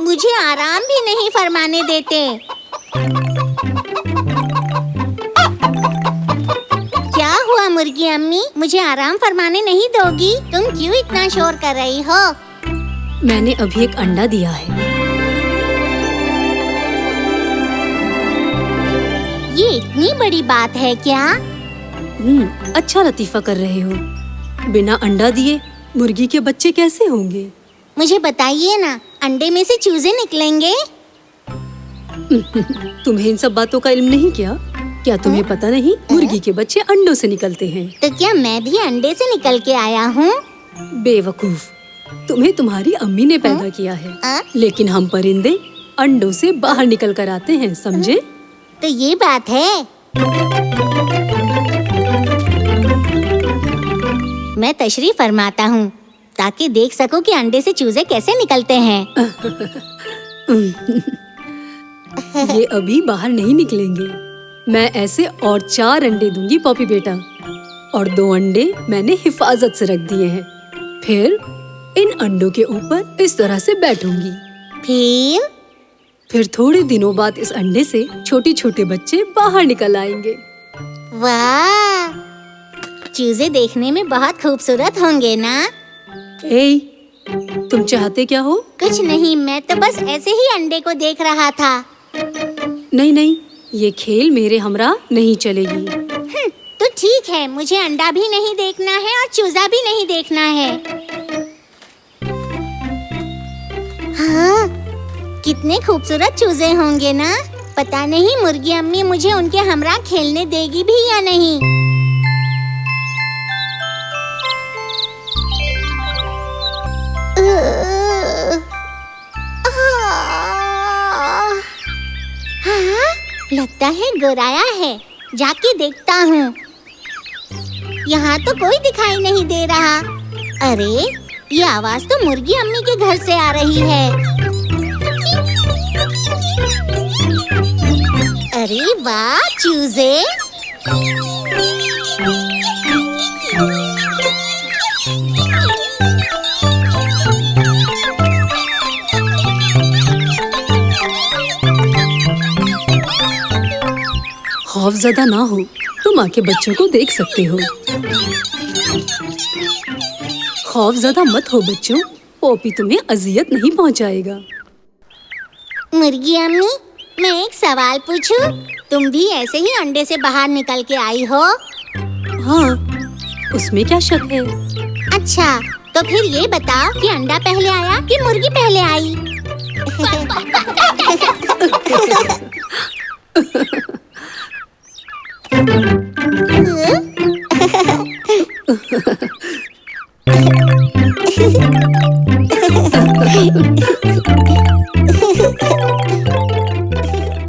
मुझे आराम भी नहीं फरमाने देते। क्या हुआ मुर्गी अम्मी, मुझे आराम फरमाने नहीं दोगी? तुम क्यों इतना शोर कर रही हो? मैंने अभी एक अंडा दिया है। ये इतनी बड़ी बात है क्या? अच्छा लतीफा कर रहे हो। बिना अंडा दिए मुर्गी के बच्चे कैसे होंगे? मुझे बताइए ना, अंडे में से चूजे निकलेंगे? तुम्हें इन सब बातों का इल्म नहीं क्या? क्या तुम्हें पता नहीं मुर्गी के बच्चे अंडों से निकलते हैं? तो क्या मैं भी अंडे से निकल के आया हूँ? बेवकूफ, तुम्हें तुम्हारी अम्मी ने पैदा किया है, लेकिन हम परिंदे अंडों से बाहर निकल कर आते हैं, समझे? तो ये बात है। मैं तशरीफ फरमाता हूँ ताकि देख सकूं कि अंडे से चूजे कैसे निकलते हैं। ये अभी बाहर नहीं निकलेंगे। मैं ऐसे और 4 अंडे दूंगी पॉपी बेटा, और 2 अंडे मैंने हिफाजत से रख दिए हैं। फिर इन अंडों के ऊपर इस तरह से बैठूंगी। फिर थोड़े दिनों बाद इस अंडे से छोटे छोटे बच्चे बाहर निकल आएंगे। वाह, चूजे देखने में बहुत खूबसूरत होंगे ना? ए, तुम चाहते क्या हो? कुछ नहीं, मैं तो बस ऐसे ही अंडे को देख रहा था। नहीं नहीं, ये खेल मेरे हमरा नहीं चलेगी। तो ठीक है, मुझे अंडा भी नहीं देखना है और चूजा भी नहीं देखना है। हाँ, कितने खूबसूरत चूजे होंगे ना? पता नहीं मुर्गी अम्मी मुझे उनके हमरा खेलने देगी भी या नहीं। हाँ, लगता है गोराया है, जाके देखता हूँ। यहाँ तो कोई दिखाई नहीं दे रहा। अरे, ये आवाज तो मुर्गी अम्मी के घर से आ रही है। अरे वाह चूजे! खौफज़दा ना हो, तुम आके बच्चों को देख सकते हो। खौफज़दा मत हो बच्चों, पॉपी तुम्हें अजियत नहीं पहुंचाएगा। मुर्गी अम्मी, मैं एक सवाल पूछूं? तुम भी ऐसे ही अंडे से बाहर निकल के आई हो? हाँ, उसमें क्या शक है? अच्छा, तो फिर ये बताओ कि अंडा पहले आया कि मुर्गी पहले आई?